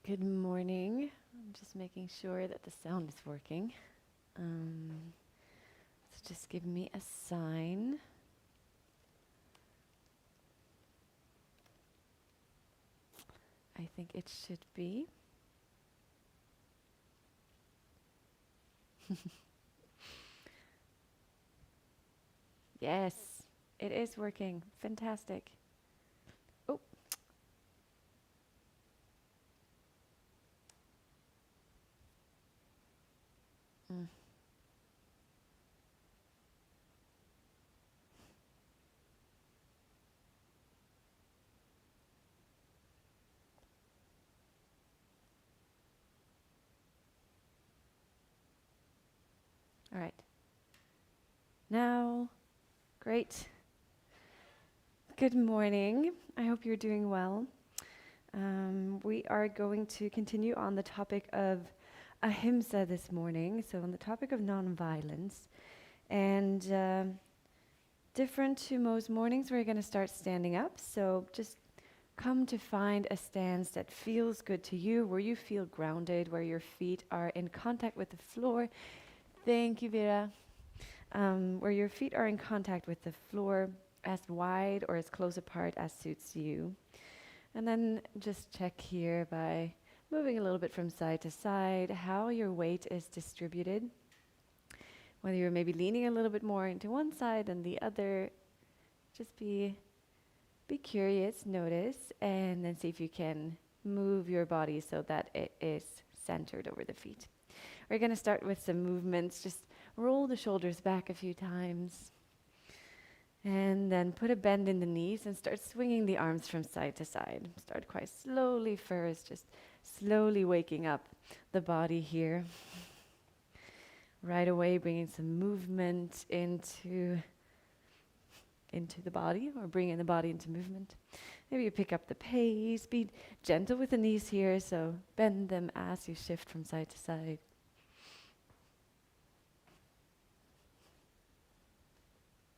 Good morning. I'm just making sure that the sound is working. So just give me a sign. I think it should be. Yes, it is working. Fantastic. Oh. Mm. All right. Now, great. Good morning. I hope you're doing well. We are going to continue on the topic of Ahimsa this morning, so on the topic of nonviolence. And different to most mornings, we're going to start standing up. So just come to find a stance that feels good to you, where you feel grounded, where your feet are in contact with the floor. Thank you, Vera. Where your feet are in contact with the floor, as wide or as close apart as suits you. And then just check here by moving a little bit from side to side how your weight is distributed. Whether you're maybe leaning a little bit more into one side than the other, just be curious, notice, and then see if you can move your body so that it is centered over the feet. We're going to start with some movements. Just roll the shoulders back a few times. And then put a bend in the knees and start swinging the arms from side to side. Start quite slowly first, just slowly waking up the body here. Right away, bringing some movement into the body, or bringing the body into movement. Maybe you pick up the pace, be gentle with the knees here, so bend them as you shift from side to side.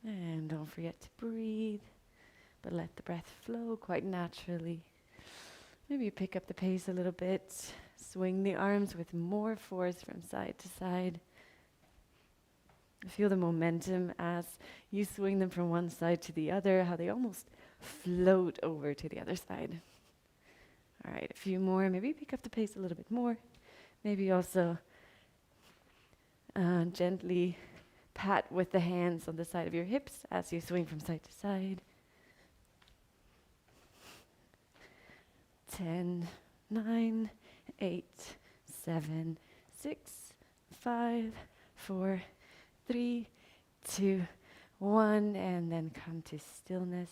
And don't forget to breathe, but let the breath flow quite naturally. Maybe you pick up the pace a little bit, swing the arms with more force from side to side. Feel the momentum as you swing them from one side to the other, how they almost float over to the other side. All right, a few more. Maybe pick up the pace a little bit more. Maybe also gently pat with the hands on the side of your hips as you swing from side to side. 10, 9, 8, 7, 6, 5, 4, 3, 2, 1, and then come to stillness.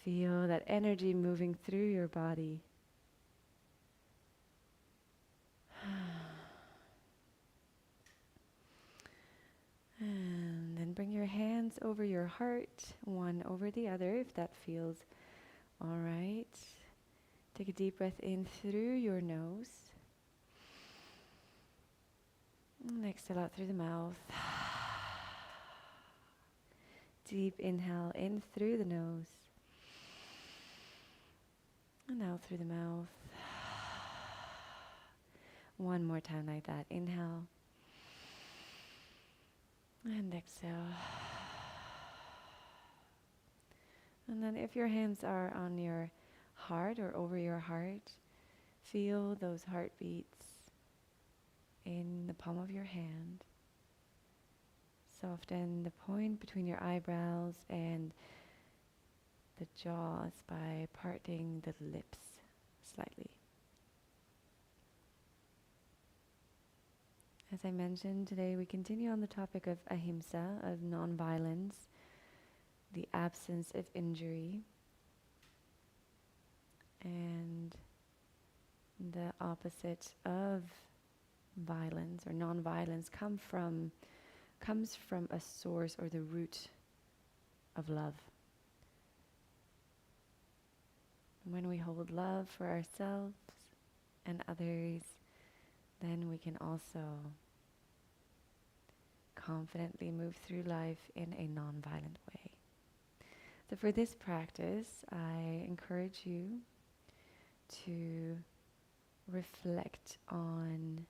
Feel that energy moving through your body. And then bring your hands over your heart, one over the other, if that feels all right. Take a deep breath in through your nose. And exhale out through the mouth. Deep inhale in through the nose. And out through the mouth. One more time like that. Inhale. And exhale. And then if your hands are on your heart or over your heart, feel those heartbeats in the palm of your hand. Soften the point between your eyebrows and the jaws by parting the lips slightly. As I mentioned, today we continue on the topic of Ahimsa, of nonviolence, the absence of injury, and the opposite of violence or nonviolence comes from a source or the root of love. When we hold love for ourselves and others, then we can also confidently move through life in a non-violent way. So for this practice, I encourage you to reflect on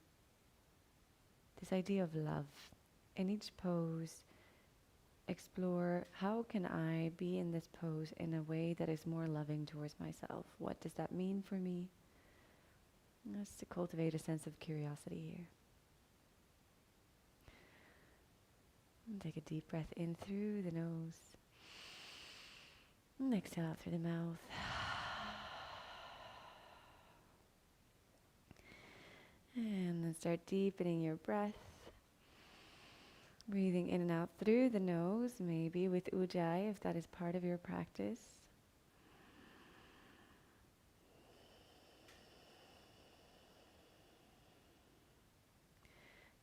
this idea of love. In each pose, explore, how can I be in this pose in a way that is more loving towards myself? What does that mean for me? That's to cultivate a sense of curiosity here. And take a deep breath in through the nose. And exhale out through the mouth. And then start deepening your breath. Breathing in and out through the nose, maybe with ujjayi if that is part of your practice.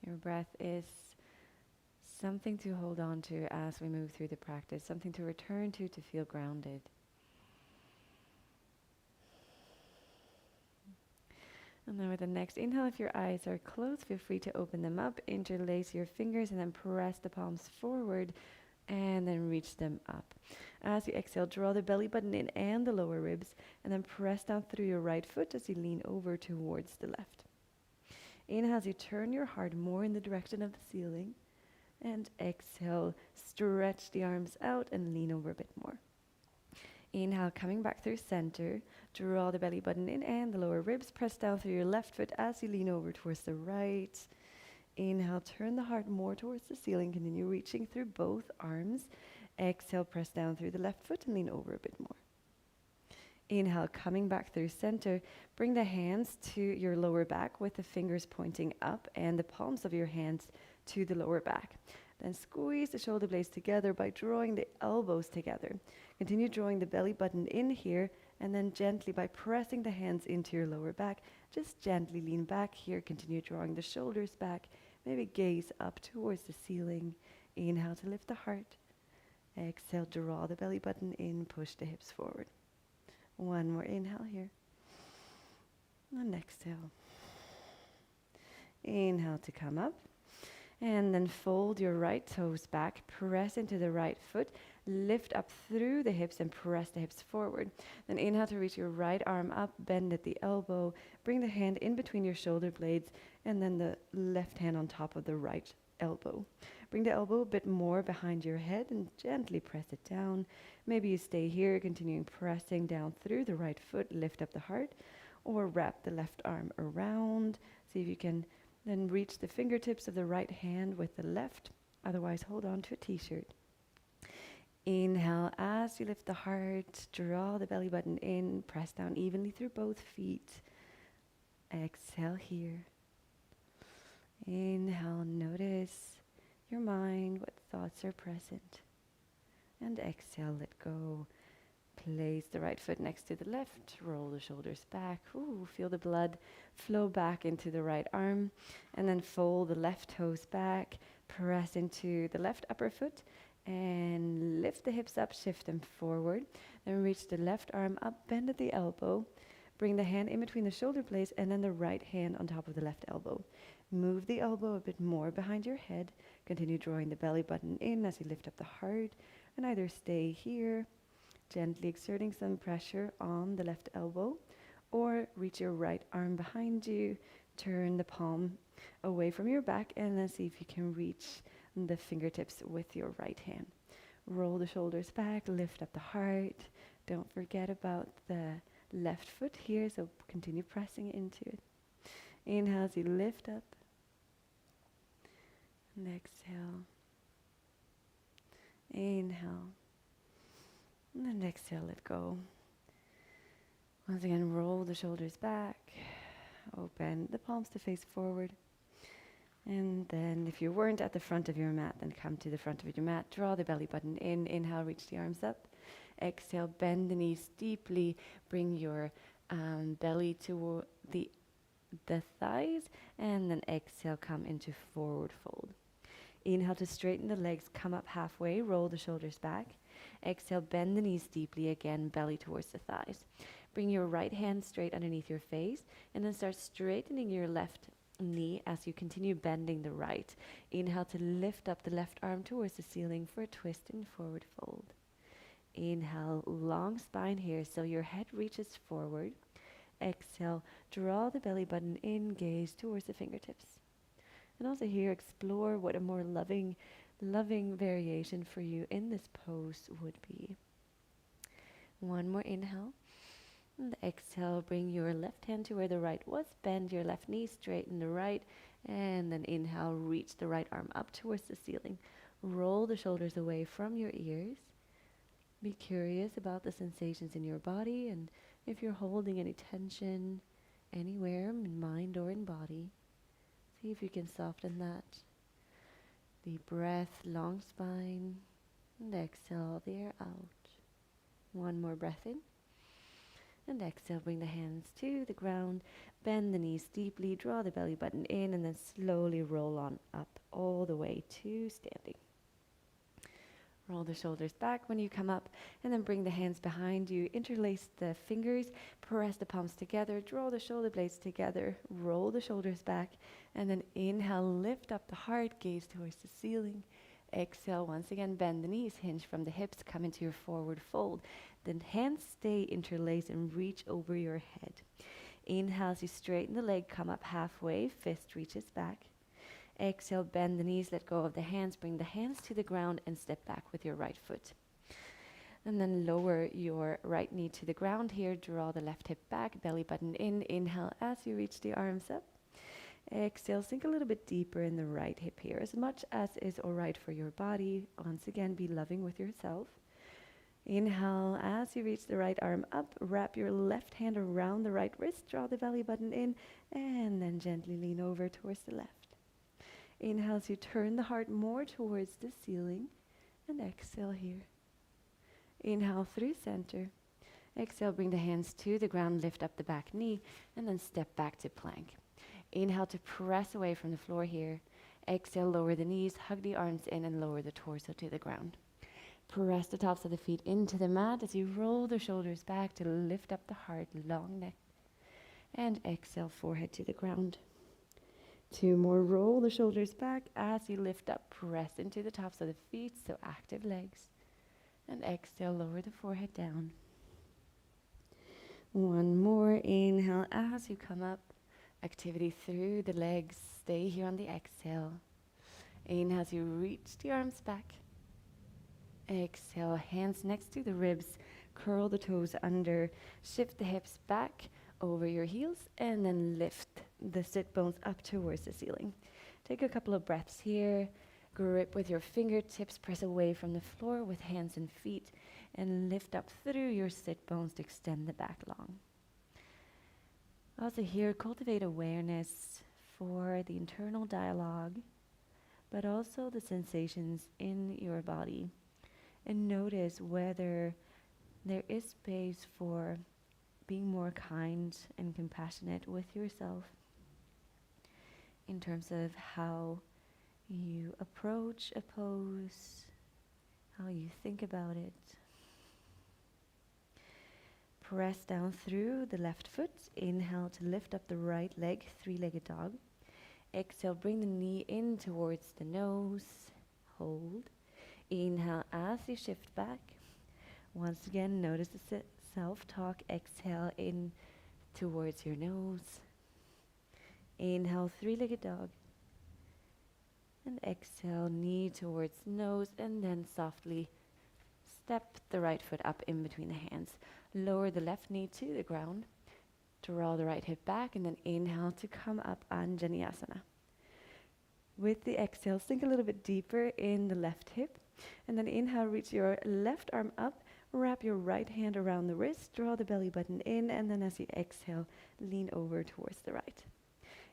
Your breath is something to hold on to as we move through the practice, something to return to feel grounded. And then with the next inhale, if your eyes are closed, feel free to open them up, interlace your fingers, and then press the palms forward, and then reach them up. As you exhale, draw the belly button in and the lower ribs, and then press down through your right foot as you lean over towards the left. Inhale as you turn your heart more in the direction of the ceiling, and exhale, stretch the arms out and lean over a bit more. Inhale, coming back through center, draw the belly button in and the lower ribs, press down through your left foot as you lean over towards the right. Inhale, turn the heart more towards the ceiling, continue reaching through both arms. Exhale, press down through the left foot and lean over a bit more. Inhale, coming back through center, bring the hands to your lower back with the fingers pointing up and the palms of your hands to the lower back. Then squeeze the shoulder blades together by drawing the elbows together. Continue drawing the belly button in here, and then gently by pressing the hands into your lower back, just gently lean back here. Continue drawing the shoulders back. Maybe gaze up towards the ceiling. Inhale to lift the heart. Exhale, draw the belly button in, push the hips forward. One more inhale here. And exhale. Inhale to come up. And then fold your right toes back, press into the right foot, lift up through the hips and press the hips forward. Then inhale to reach your right arm up, bend at the elbow, bring the hand in between your shoulder blades, and then the left hand on top of the right elbow. Bring the elbow a bit more behind your head and gently press it down. Maybe you stay here, continuing pressing down through the right foot, lift up the heart, or wrap the left arm around. See if you can then reach the fingertips of the right hand with the left. Otherwise, hold on to a t-shirt. Inhale as you lift the heart, draw the belly button in, press down evenly through both feet. Exhale here. Inhale, notice your mind, what thoughts are present. And exhale, let go. Place the right foot next to the left, roll the shoulders back. Ooh, feel the blood flow back into the right arm. And then fold the left toes back, press into the left upper foot, and lift the hips up, shift them forward. Then reach the left arm up, bend at the elbow. Bring the hand in between the shoulder blades, and then the right hand on top of the left elbow. Move the elbow a bit more behind your head. Continue drawing the belly button in as you lift up the heart, and either stay here, gently exerting some pressure on the left elbow, or reach your right arm behind you, turn the palm away from your back, and then see if you can reach the fingertips with your right hand. Roll the shoulders back, lift up the heart. Don't forget about the left foot here, so continue pressing into it. Inhale as you lift up, and exhale. Inhale. And then exhale, let go. Once again, roll the shoulders back. Open the palms to face forward. And then if you weren't at the front of your mat, then come to the front of your mat. Draw the belly button in. Inhale, reach the arms up. Exhale, bend the knees deeply. Bring your belly to the thighs. And then exhale, come into forward fold. Inhale to straighten the legs, come up halfway, roll the shoulders back. Exhale, bend the knees deeply again, belly towards the thighs. Bring your right hand straight underneath your face, and then start straightening your left knee as you continue bending the right. Inhale to lift up the left arm towards the ceiling for a twist and forward fold. Inhale, long spine here, so your head reaches forward. Exhale, draw the belly button in, gaze towards the fingertips. And also here, explore what a more loving variation for you in this pose would be. One more inhale. And exhale, bring your left hand to where the right was. Bend your left knee, straighten the right. And then inhale, reach the right arm up towards the ceiling. Roll the shoulders away from your ears. Be curious about the sensations in your body, and if you're holding any tension anywhere in mind or in body, see if you can soften that. Deep breath, long spine, and exhale the air out. One more breath in. And exhale, bring the hands to the ground, bend the knees deeply, draw the belly button in, and then slowly roll on up all the way to standing. Roll the shoulders back when you come up, and then bring the hands behind you, interlace the fingers, press the palms together, draw the shoulder blades together, roll the shoulders back, and then inhale, lift up the heart, gaze towards the ceiling. Exhale, once again, bend the knees, hinge from the hips, come into your forward fold. Then hands stay interlaced and reach over your head. Inhale as you straighten the leg, come up halfway, fist reaches back. Exhale, bend the knees, let go of the hands, bring the hands to the ground and step back with your right foot. And then lower your right knee to the ground here, draw the left hip back, belly button in. Inhale as you reach the arms up. Exhale, sink a little bit deeper in the right hip here, as much as is all right for your body. Once again, be loving with yourself. Inhale, as you reach the right arm up, wrap your left hand around the right wrist, draw the belly button in, and then gently lean over towards the left. Inhale as you turn the heart more towards the ceiling, and exhale here. Inhale through center. Exhale, bring the hands to the ground, lift up the back knee, and then step back to plank. Inhale to press away from the floor here. Exhale, lower the knees, hug the arms in, and lower the torso to the ground. Press the tops of the feet into the mat as you roll the shoulders back to lift up the heart, long neck. And exhale, forehead to the ground. Two more, roll the shoulders back as you lift up, press into the tops of the feet, so active legs. And exhale, lower the forehead down. One more, inhale as you come up. Activity through the legs, stay here on the exhale. Inhale as you reach the arms back. Exhale, hands next to the ribs, curl the toes under, shift the hips back over your heels, and then lift the sit bones up towards the ceiling. Take a couple of breaths here. Grip with your fingertips, press away from the floor with hands and feet, and lift up through your sit bones to extend the back long. Also here, cultivate awareness for the internal dialogue, but also the sensations in your body. And notice whether there is space for being more kind and compassionate with yourself in terms of how you approach a pose, how you think about it. Press down through the left foot. Inhale to lift up the right leg, three-legged dog. Exhale, bring the knee in towards the nose. Hold. Inhale as you shift back. Once again, notice the self-talk. Exhale in towards your nose. Inhale, three-legged dog. And exhale, knee towards nose, and then softly step the right foot up in between the hands. Lower the left knee to the ground. Draw the right hip back, and then inhale to come up Anjaneyasana. With the exhale, sink a little bit deeper in the left hip, and then inhale, reach your left arm up, wrap your right hand around the wrist, draw the belly button in, and then as you exhale, lean over towards the right.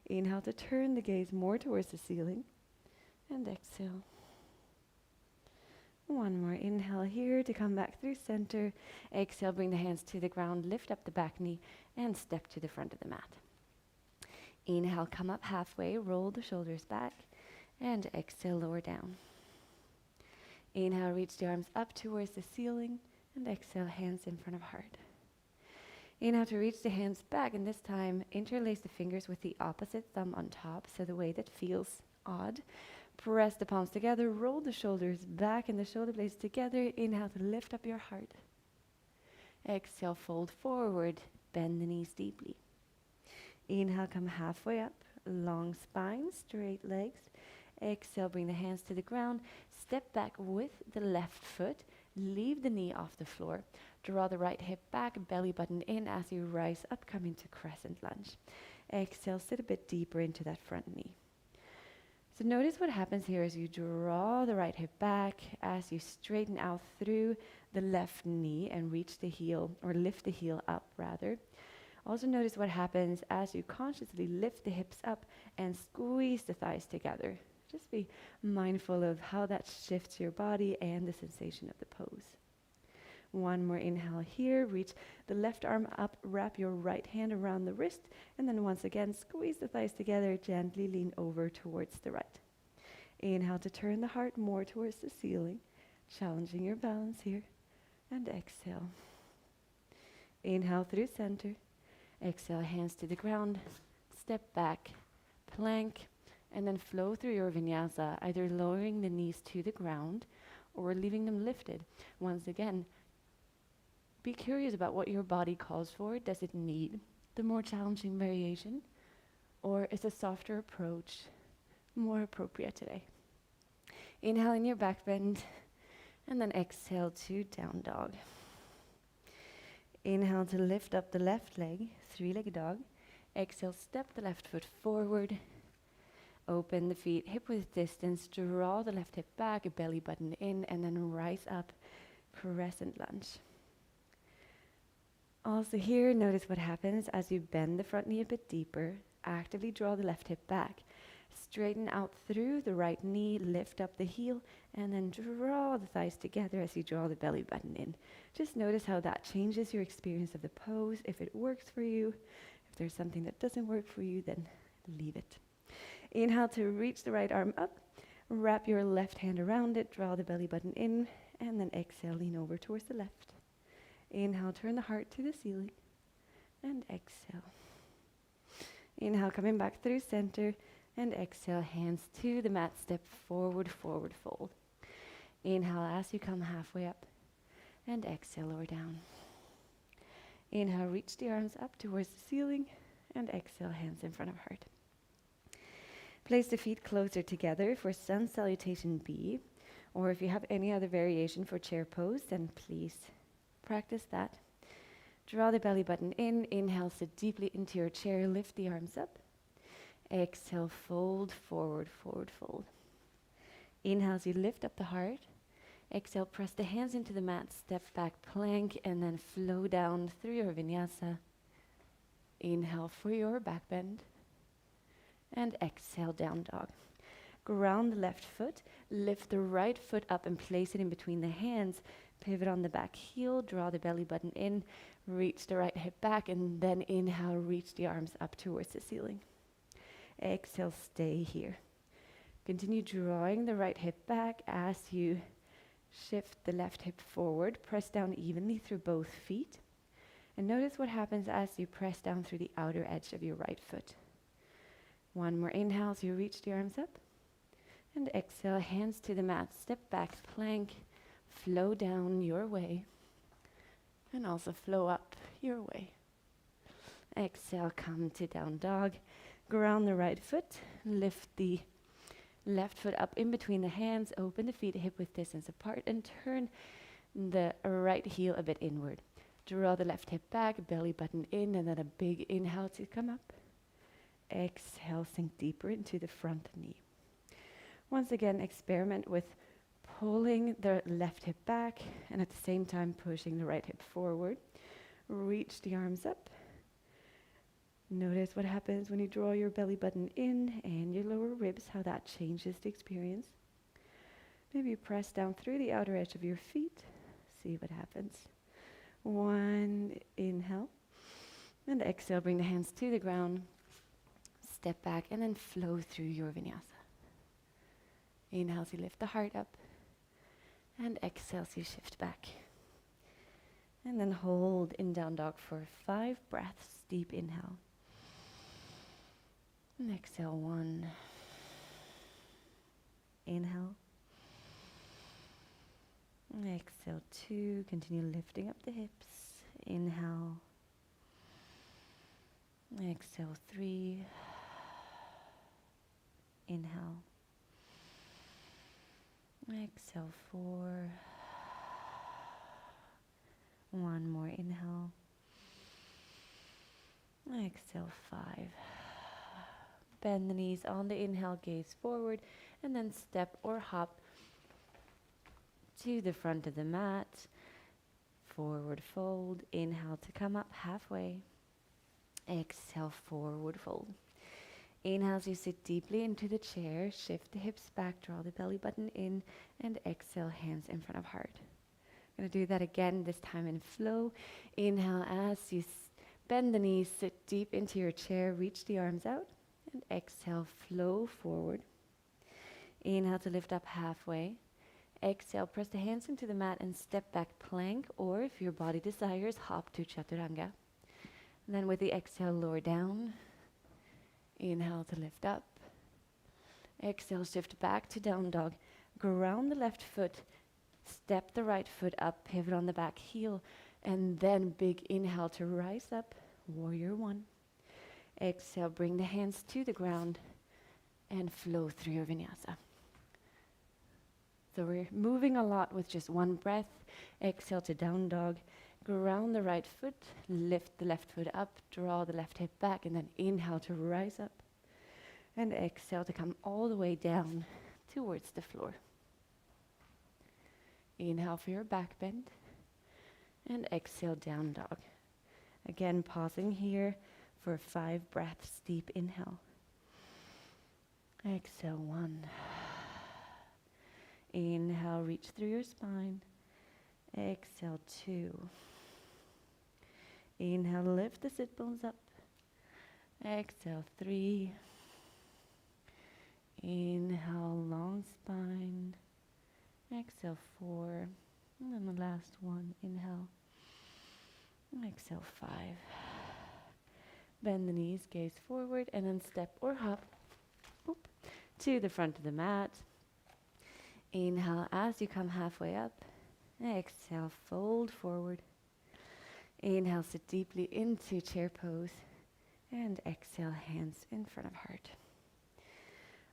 Inhale to turn the gaze more towards the ceiling, and exhale. One more inhale here to come back through center. Exhale, bring the hands to the ground, lift up the back knee, and step to the front of the mat. Inhale, come up halfway, roll the shoulders back, and exhale, lower down. Inhale, reach the arms up towards the ceiling, and exhale, hands in front of heart. Inhale to reach the hands back, and this time interlace the fingers with the opposite thumb on top, so the way that feels odd. Press the palms together, roll the shoulders back and the shoulder blades together. Inhale to lift up your heart. Exhale, fold forward, bend the knees deeply. Inhale, come halfway up, long spine, straight legs. Exhale, bring the hands to the ground. Step back with the left foot. Leave the knee off the floor. Draw the right hip back, belly button in as you rise up, come into crescent lunge. Exhale, sit a bit deeper into that front knee. So notice what happens here as you draw the right hip back, as you straighten out through the left knee and reach the heel, or lift the heel up rather. Also notice what happens as you consciously lift the hips up and squeeze the thighs together. Just be mindful of how that shifts your body and the sensation of the pose. One more inhale here, reach the left arm up, wrap your right hand around the wrist, and then once again, squeeze the thighs together, gently lean over towards the right. Inhale to turn the heart more towards the ceiling, challenging your balance here, and exhale. Inhale through center, exhale, hands to the ground, step back, plank, and then flow through your vinyasa, either lowering the knees to the ground or leaving them lifted. Once again, be curious about what your body calls for. Does it need the more challenging variation, or is a softer approach more appropriate today? Inhale in your back bend, and then exhale to down dog. Inhale to lift up the left leg, three-legged dog. Exhale, step the left foot forward. Open the feet hip width distance, draw the left hip back, belly button in, and then rise up, crescent lunge. Also here, notice what happens as you bend the front knee a bit deeper, actively draw the left hip back, straighten out through the right knee, lift up the heel, and then draw the thighs together as you draw the belly button in. Just notice how that changes your experience of the pose. If it works for you, if there's something that doesn't work for you, then leave it. Inhale to reach the right arm up, wrap your left hand around it, draw the belly button in, and then exhale, lean over towards the left. Inhale, turn the heart to the ceiling, and exhale. Inhale, coming back through center, and exhale, hands to the mat, step forward, forward fold. Inhale as you come halfway up, and exhale, lower down. Inhale, reach the arms up towards the ceiling, and exhale, hands in front of heart. Place the feet closer together for Sun Salutation B, or if you have any other variation for chair pose, then please practice that. Draw the belly button in. Inhale, sit deeply into your chair. Lift the arms up. Exhale, fold forward, forward fold. Inhale as you lift up the heart. Exhale, press the hands into the mat. Step back, plank, and then flow down through your vinyasa. Inhale for your back bend. And exhale, down dog. Ground the left foot. Lift the right foot up and place it in between the hands. Pivot on the back heel, draw the belly button in, reach the right hip back, and then inhale, reach the arms up towards the ceiling. Exhale, stay here. Continue drawing the right hip back as you shift the left hip forward. Press down evenly through both feet. And notice what happens as you press down through the outer edge of your right foot. One more inhale as you reach the arms up. And exhale, hands to the mat, step back, plank. Flow down your way, and also flow up your way. Exhale, come to down dog. Ground the right foot, lift the left foot up in between the hands, open the feet hip width distance apart, and turn the right heel a bit inward. Draw the left hip back, belly button in, and then a big inhale to come up. Exhale, sink deeper into the front knee. Once again, experiment with pulling the left hip back and at the same time pushing the right hip forward. Reach the arms up. Notice what happens when you draw your belly button in and your lower ribs, how that changes the experience. Maybe press down through the outer edge of your feet. See what happens. One inhale. And exhale, bring the hands to the ground. Step back and then flow through your vinyasa. Inhale as you lift the heart up. And exhale as you shift back. And then hold in down dog for 5 breaths. Deep inhale. And exhale 1. Inhale. Exhale 2. Continue lifting up the hips. Inhale. Exhale 3. Inhale. Exhale 4. One more inhale. Exhale 5. Bend the knees on the inhale, gaze forward, and then step or hop to the front of the mat. Forward fold. Inhale to come up halfway. Exhale, forward fold. Inhale as you sit deeply into the chair. Shift the hips back, draw the belly button in, and exhale, hands in front of heart. I'm going to do that again, this time in flow. Inhale as you bend the knees, sit deep into your chair, reach the arms out, and exhale, flow forward. Inhale to lift up halfway. Exhale, press the hands into the mat and step back plank, or if your body desires, hop to chaturanga. And then with the exhale, lower down. Inhale to lift up. Exhale, shift back to down dog. Ground the left foot. Step the right foot up, pivot on the back heel, and then big inhale to rise up, warrior one. Exhale, bring the hands to the ground and flow through your vinyasa. So we're moving a lot with just one breath. Exhale to down dog. Ground the right foot, lift the left foot up, draw the left hip back, and then inhale to rise up. And exhale to come all the way down towards the floor. Inhale for your back bend. And exhale, down dog. Again, pausing here for 5 breaths. Deep inhale. Exhale, 1. Inhale, reach through your spine. Exhale, 2. Inhale, lift the sit bones up. Exhale, 3. Inhale, long spine. Exhale, 4. And then the last one, inhale. Exhale, 5. Bend the knees, gaze forward, and then step or hop to the front of the mat. Inhale as you come halfway up. Exhale, fold forward. Inhale, sit deeply into chair pose. And exhale, hands in front of heart.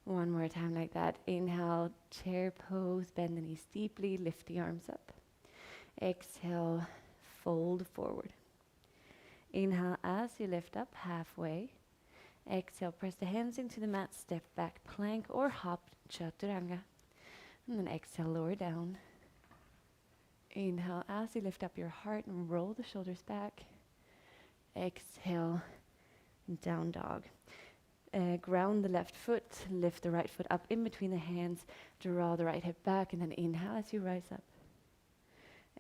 One more time like that. Inhale, chair pose, bend the knees deeply, lift the arms up. Exhale, fold forward. Inhale as you lift up halfway. Exhale, press the hands into the mat, step back, plank or hop, chaturanga. And then exhale, lower down. Inhale as you lift up your heart and roll the shoulders back. Exhale, down dog. Ground the left foot, lift the right foot up in between the hands, draw the right hip back, and then inhale as you rise up.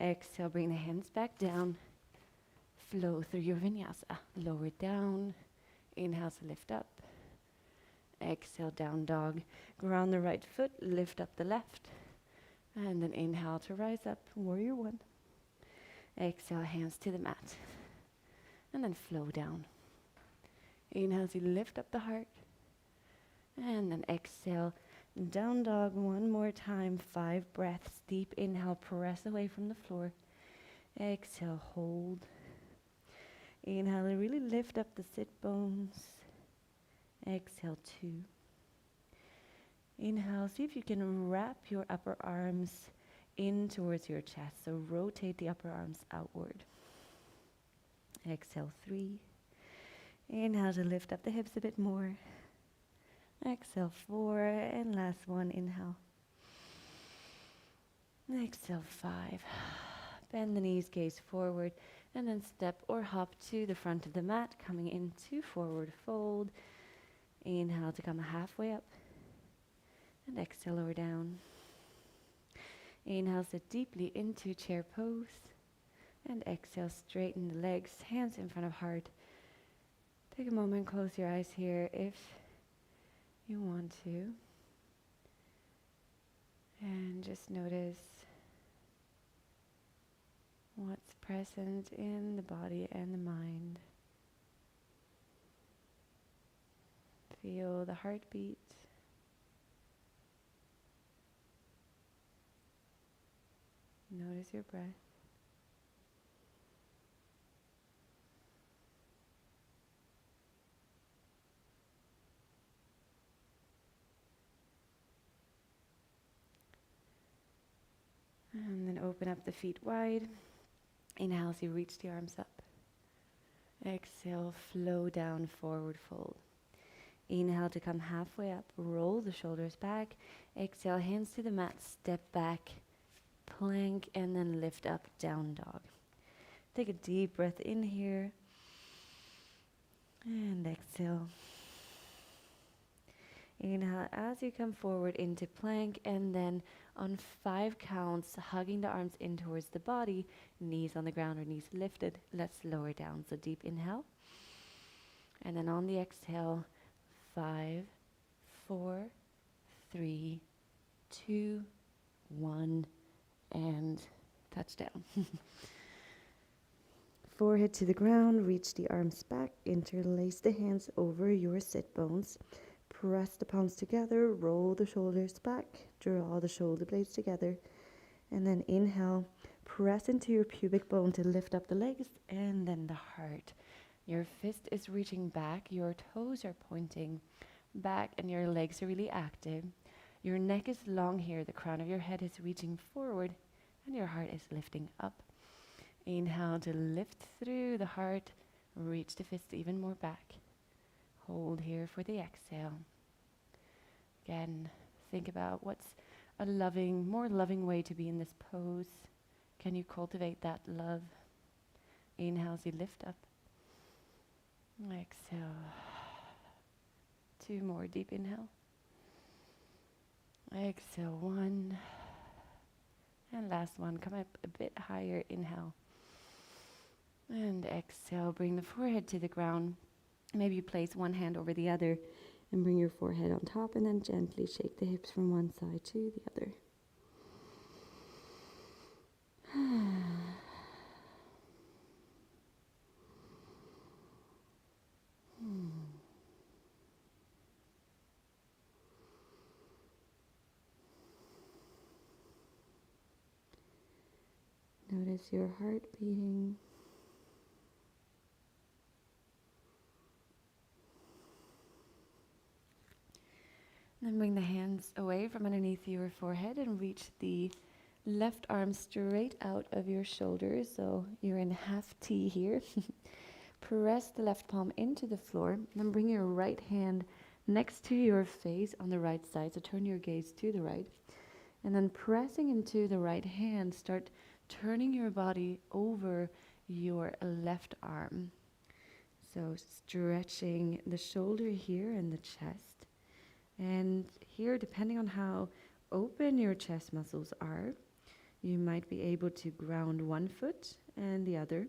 Exhale, bring the hands back down. Flow through your vinyasa. Lower down. Inhale to lift up. Exhale, down dog. Ground the right foot, lift up the left. And then inhale to rise up, warrior one. Exhale, hands to the mat. And then flow down. Inhale as you lift up the heart. And then exhale, down dog one more time. 5 breaths, deep inhale, press away from the floor. Exhale, hold. Inhale, really lift up the sit bones. Exhale, 2. Inhale, see if you can wrap your upper arms in towards your chest. So rotate the upper arms outward. Exhale, 3. Inhale to lift up the hips a bit more. Exhale, 4. And last one, inhale. Exhale, 5. Bend the knees, gaze forward. And then step or hop to the front of the mat, coming into forward fold. Inhale to come halfway up. And exhale, lower down. Inhale, sit deeply into chair pose. And exhale, straighten the legs, hands in front of heart. Take a moment, close your eyes here if you want to. And just notice what's present in the body and the mind. Feel the heartbeat. Notice your breath. And then open up the feet wide. Inhale as you reach the arms up. Exhale, flow down, forward fold. Inhale to come halfway up, roll the shoulders back. Exhale, hands to the mat, step back, plank, and then lift up, down dog. Take a deep breath in here. And exhale. Inhale as you come forward into plank, and then on 5 counts, hugging the arms in towards the body, knees on the ground or knees lifted. Let's lower down. So deep inhale. And then on the exhale, 5, 4, 3, 2, 1, and touchdown. Forehead to the ground, reach the arms back, interlace the hands over your sit bones. Press the palms together, roll the shoulders back, draw the shoulder blades together, and then inhale, press into your pubic bone to lift up the legs, and then the heart. Your fist is reaching back, your toes are pointing back, and your legs are really active. Your neck is long here, the crown of your head is reaching forward, and your heart is lifting up. Inhale to lift through the heart, reach the fist even more back. Hold here for the exhale. Again, think about what's a loving, more loving way to be in this pose. Can you cultivate that love? Inhale as you lift up. Exhale. 2 more, deep inhale. Exhale, 1. And last one, come up a bit higher, inhale. And exhale, bring the forehead to the ground. Maybe you place one hand over the other and bring your forehead on top, and then gently shake the hips from one side to the other. Notice your heart beating. Then bring the hands away from underneath your forehead and reach the left arm straight out of your shoulders. So you're in half T here. Press the left palm into the floor. Then bring your right hand next to your face on the right side. So turn your gaze to the right. And then pressing into the right hand, start turning your body over your left arm. So stretching the shoulder here and the chest. And here, depending on how open your chest muscles are, you might be able to ground one foot and the other,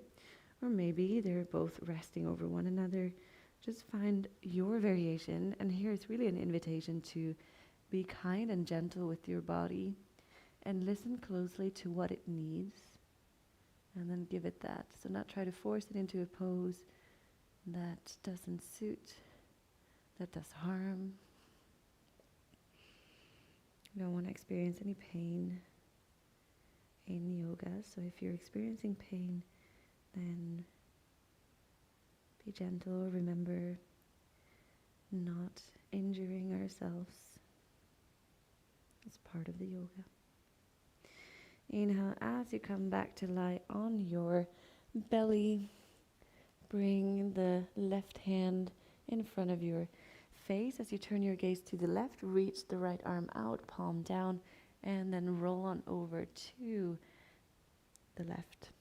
or maybe they're both resting over one another. Just find your variation. And here it's really an invitation to be kind and gentle with your body and listen closely to what it needs, and then give it that. So not try to force it into a pose that doesn't suit, that does harm. You don't want to experience any pain in yoga. So if you're experiencing pain, then be gentle. Remember not injuring ourselves. It's part of the yoga. Inhale as you come back to lie on your belly. Bring the left hand in front of your face as you turn your gaze to the left. Reach the right arm out, palm down, and then roll on over to the left.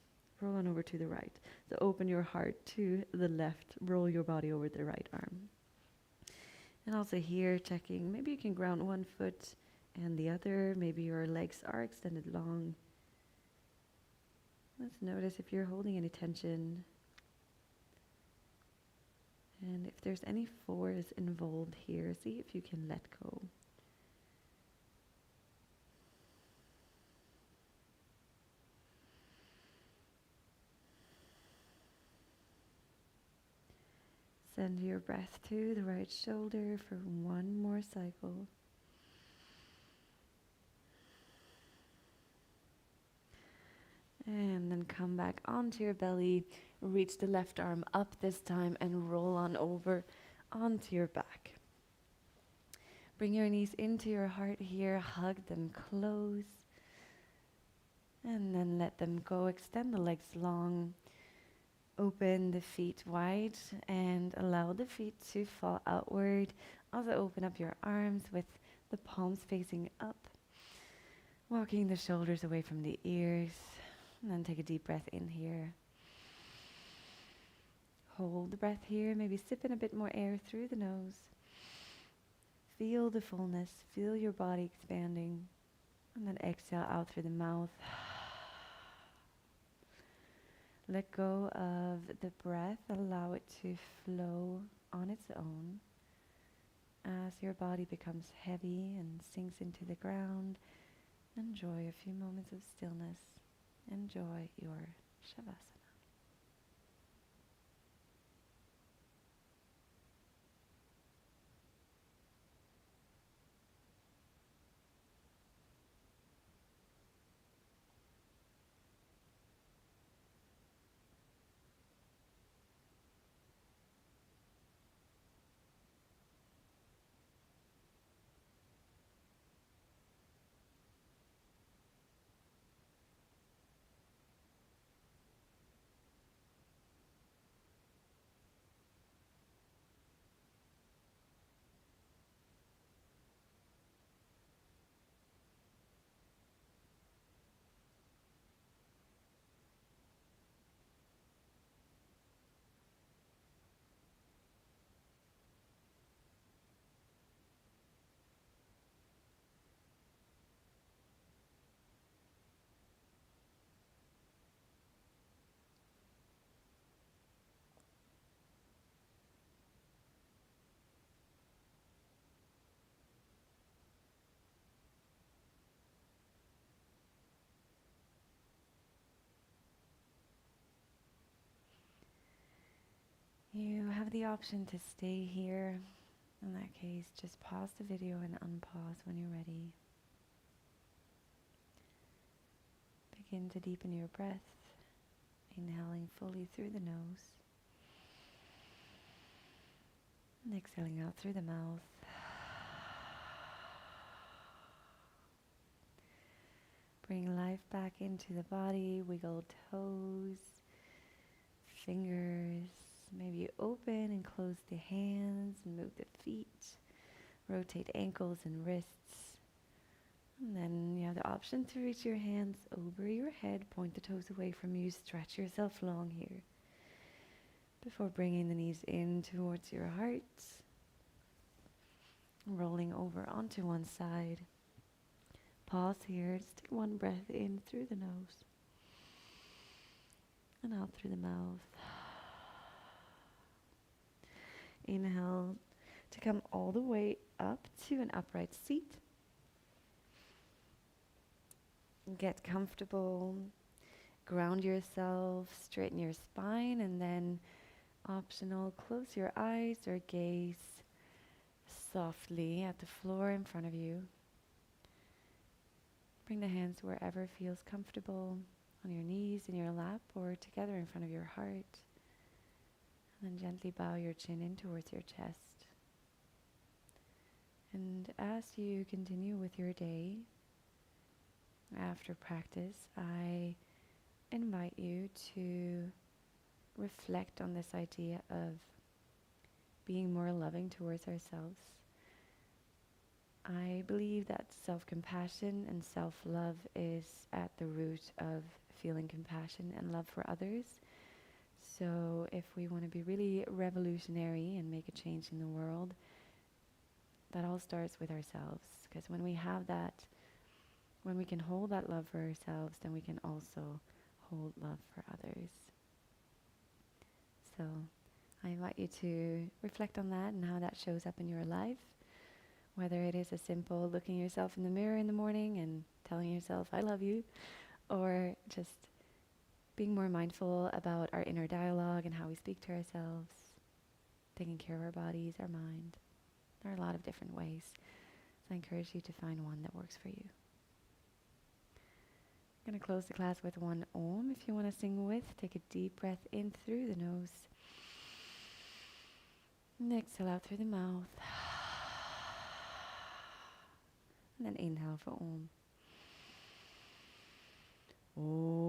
Roll on over to the right. So open your heart to the left. Roll your body over the right arm. And also here, checking, maybe you can ground one foot and the other. Maybe your legs are extended long. Let's notice if you're holding any tension. And if there's any force involved here, see if you can let go. Send your breath to the right shoulder for one more cycle. And then come back onto your belly. Reach the left arm up this time and roll on over onto your back. Bring your knees into your heart here. Hug them close. And then let them go. Extend the legs long. Open the feet wide and allow the feet to fall outward. Also open up your arms with the palms facing up. Walking the shoulders away from the ears. And then take a deep breath in here. Hold the breath here. Maybe sip in a bit more air through the nose. Feel the fullness. Feel your body expanding. And then exhale out through the mouth. Let go of the breath. Allow it to flow on its own. As your body becomes heavy and sinks into the ground, enjoy a few moments of stillness. Enjoy your Shavasana. You have the option to stay here. In that case, just pause the video and unpause when you're ready. Begin to deepen your breath, inhaling fully through the nose, and exhaling out through the mouth. Bring life back into the body, wiggle toes, fingers. Maybe open and close the hands and move the feet. Rotate ankles and wrists. And then you have the option to reach your hands over your head, point the toes away from you, stretch yourself long here. Before bringing the knees in towards your heart, rolling over onto one side. Pause here, just take one breath in through the nose and out through the mouth. Inhale to come all the way up to an upright seat. Get comfortable, ground yourself, straighten your spine, and then optional, close your eyes or gaze softly at the floor in front of you. Bring the hands wherever feels comfortable, on your knees, in your lap, or together in front of your heart. And then gently bow your chin in towards your chest. And as you continue with your day, after practice, I invite you to reflect on this idea of being more loving towards ourselves. I believe that self-compassion and self-love is at the root of feeling compassion and love for others. So if we want to be really revolutionary and make a change in the world, that all starts with ourselves. Because when we have that, when we can hold that love for ourselves, then we can also hold love for others. So I invite you to reflect on that and how that shows up in your life. Whether it is as simple looking yourself in the mirror in the morning and telling yourself, I love you, or just being more mindful about our inner dialogue and how we speak to ourselves, taking care of our bodies, our mind. There are a lot of different ways. So I encourage you to find one that works for you. We're going to close the class with one Om. If you want to sing with, take a deep breath in through the nose. And exhale out through the mouth. And then inhale for Om. Om.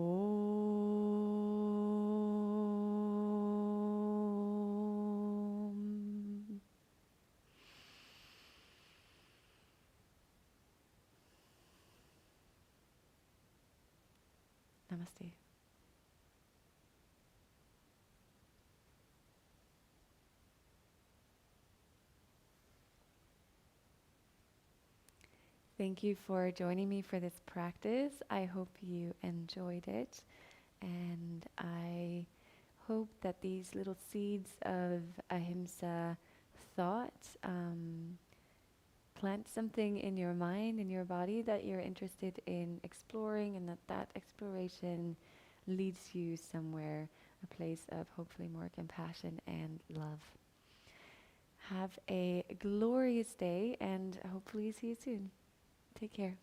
Namaste. Thank you for joining me for this practice. I hope you enjoyed it, and I hope that these little seeds of Ahimsa thought plant something in your mind, in your body that you're interested in exploring, and that exploration leads you somewhere, a place of hopefully more compassion and love. Have a glorious day, and hopefully see you soon. Take care.